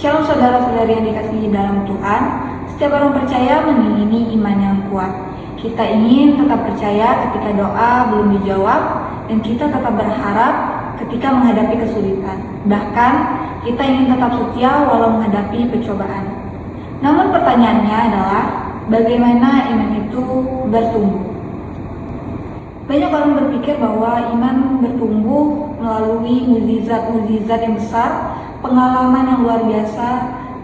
Shalom saudara-saudari yang dikasihi dalam Tuhan. Setiap orang percaya mengingini iman yang kuat. Kita ingin tetap percaya ketika doa belum dijawab, dan kita tetap berharap ketika menghadapi kesulitan. Bahkan kita ingin tetap setia walau menghadapi percobaan. Namun pertanyaannya adalah, bagaimana iman itu bertumbuh? Banyak orang berpikir bahwa iman bertumbuh melalui mukjizat-mukjizat yang besar, pengalaman yang luar biasa,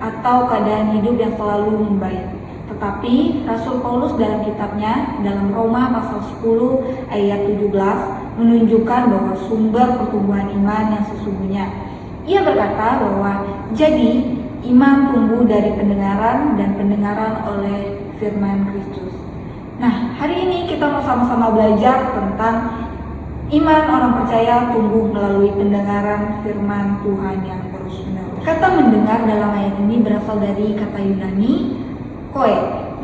atau keadaan hidup yang selalu membaik. Tetapi Rasul Paulus dalam kitabnya, dalam Roma pasal 10 ayat 17, menunjukkan bahwa sumber pertumbuhan iman yang sesungguhnya. Ia berkata bahwa jadi iman tumbuh dari pendengaran, dan pendengaran oleh firman Kristus. Nah, hari ini kita mau sama-sama belajar tentang iman orang percaya tumbuh melalui pendengaran firman Tuhan yang terus-menerus. Kata mendengar dalam ayat ini berasal dari kata Yunani koe,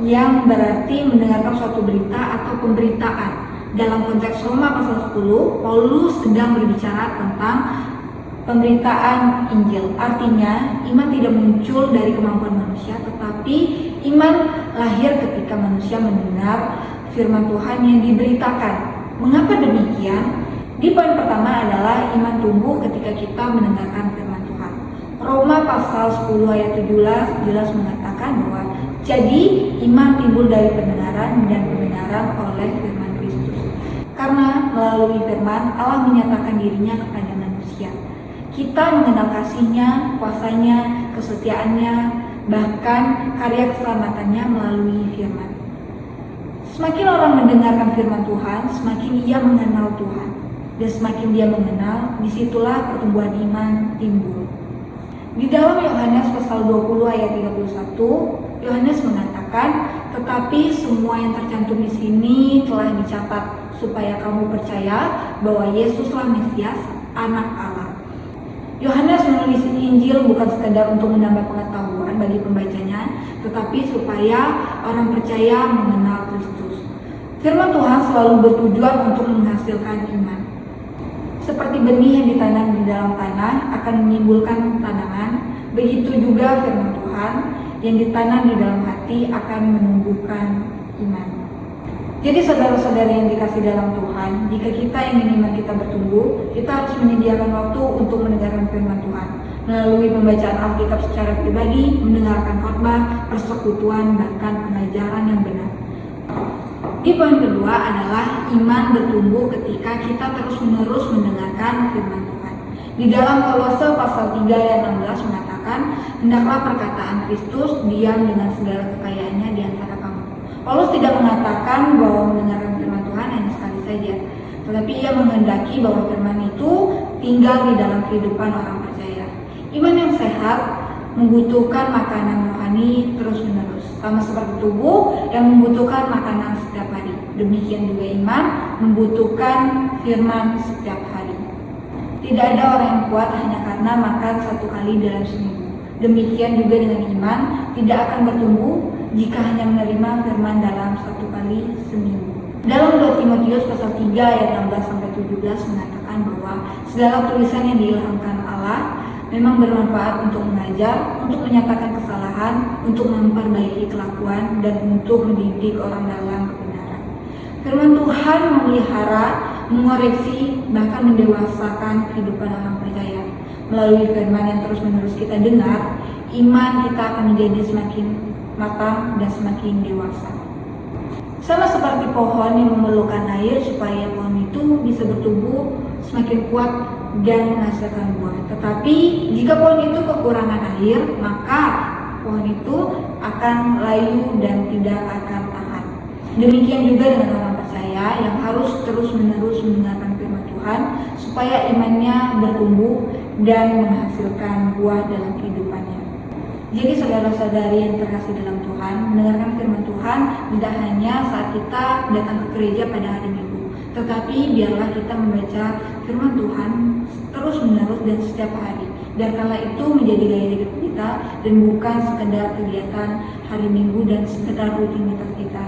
yang berarti mendengarkan suatu berita atau pemberitaan. Dalam konteks Roma pasal 10, Paulus sedang berbicara tentang pemberitaan Injil. Artinya, iman tidak muncul dari kemampuan manusia, tetapi iman lahir ketika manusia mendengar firman Tuhan yang diberitakan. Mengapa demikian? Di poin pertama adalah iman tumbuh ketika kita mendengarkan firman Tuhan. Roma pasal 10 ayat 17 jelas mengatakan bahwa jadi iman timbul dari pendengaran, dan pendengaran oleh firman Kristus. Karena melalui firman Allah menyatakan dirinya kepada manusia. Kita mengenal kasih-Nya, kuasa-Nya, kesetiaannya, bahkan karya keselamatannya melalui firman. Semakin orang mendengarkan firman Tuhan, semakin ia mengenal Tuhan. Dan semakin dia mengenal, disitulah pertumbuhan iman timbul. Di dalam Yohanes pasal 20 ayat 31, Yohanes mengatakan, tetapi semua yang tercantum di sini telah dicatat supaya kamu percaya bahwa Yesuslah Mesias, Anak Allah. Yohanes menulis Injil bukan sekadar untuk menambah pengetahuan bagi pembacanya, tetapi supaya orang percaya mengenal Kristus. Firman Tuhan selalu bertujuan untuk menghasilkan iman. Seperti benih yang ditanam di dalam tanah akan menimbulkan tanaman, begitu juga firman Tuhan yang ditanam di dalam hati akan menumbuhkan iman. Jadi saudara-saudari yang dikasih dalam Tuhan, jika kita ingin iman kita bertumbuh, kita harus menyediakan waktu untuk mendengarkan firman Tuhan melalui pembacaan Alkitab secara pribadi, mendengarkan khotbah, persekutuan, bahkan pengajaran yang benar. Di poin kedua adalah iman bertumbuh ketika kita terus-menerus mendengarkan firman Tuhan. Di dalam Kolose pasal 3 ayat 16 mengatakan, hendaklah perkataan Kristus diam dengan segala kekayaannya di antara kamu. Paulus tidak mengatakan bahwa mendengarkan firman Tuhan hanya sekali saja, tetapi ia menghendaki bahwa firman itu tinggal di dalam kehidupan orang percaya. Iman yang sehat membutuhkan makanan rohani terus-menerus, sama seperti tubuh yang membutuhkan makanan setiap hari. Demikian juga iman membutuhkan firman setiap hari. Tidak ada orang yang kuat hanya karena makan satu kali dalam seminggu. Demikian juga dengan iman tidak akan bertumbuh jika hanya menerima firman dalam satu kali seminggu. Dalam 2 Timotius pasal 3 ayat 16-17 mengatakan bahwa segala tulisan yang diilhamkan Allah memang bermanfaat untuk mengajar, untuk menyatakan kesalahan, untuk memperbaiki kelakuan, dan untuk mendidik orang dalam kebenaran. Firman Tuhan memelihara, mengoreksi, bahkan mendewasakan kehidupan orang percaya. Melalui firman yang terus-menerus kita dengar, iman kita akan menjadi semakin matang dan semakin dewasa. Sama seperti pohon yang memerlukan air supaya pohon itu bisa bertumbuh semakin kuat dan menghasilkan buah. Tetapi jika pohon itu kekurangan air, maka pohon itu akan layu dan tidak akan tahan. Demikian juga dengan orang percaya yang harus terus-menerus mendengarkan firman Tuhan supaya imannya bertumbuh dan menghasilkan buah dalam kehidupannya. Jadi saudara-saudari yang terkasih dalam Tuhan, mendengarkan firman Tuhan tidak hanya saat kita datang ke gereja pada hari Minggu, tetapi biarlah kita membaca firman Tuhan terus-menerus dan setiap hari. Biarkanlah itu menjadi gaya hidup kita dan bukan sekedar kegiatan hari Minggu dan sekedar rutinitas kita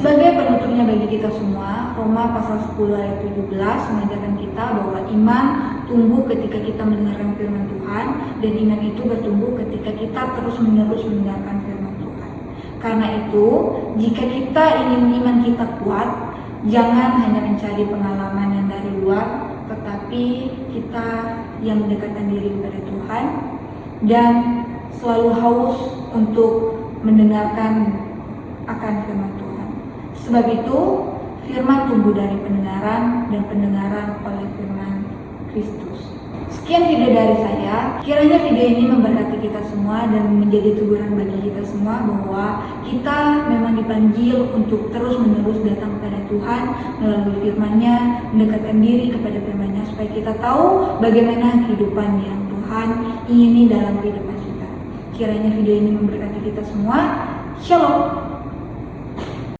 Sebagai penutupnya bagi kita semua, Roma pasal 10 ayat 17 mengajarkan kita bahwa iman tumbuh ketika kita mendengarkan firman Tuhan, dan iman itu bertumbuh ketika kita terus-menerus mendengarkan firman Tuhan. Karena itu, jika kita ingin iman kita kuat, jangan hanya mencari pengalaman yang dari luar, tetapi kita yang mendekatkan diri kepada Tuhan dan selalu haus untuk mendengarkan akan firman Tuhan. Sebab itu, firman tumbuh dari pendengaran, dan pendengaran oleh firman Kristus. Sekian video dari saya. Kiranya video ini memberkati kita semua dan menjadi teguran bagi kita semua bahwa kita memang dipanggil untuk terus-menerus datang kepada Tuhan melalui firman-Nya, mendekatkan diri kepada firman-Nya supaya kita tahu bagaimana kehidupan yang Tuhan ingini dalam kehidupan kita. Kiranya video ini memberkati kita semua. Shalom.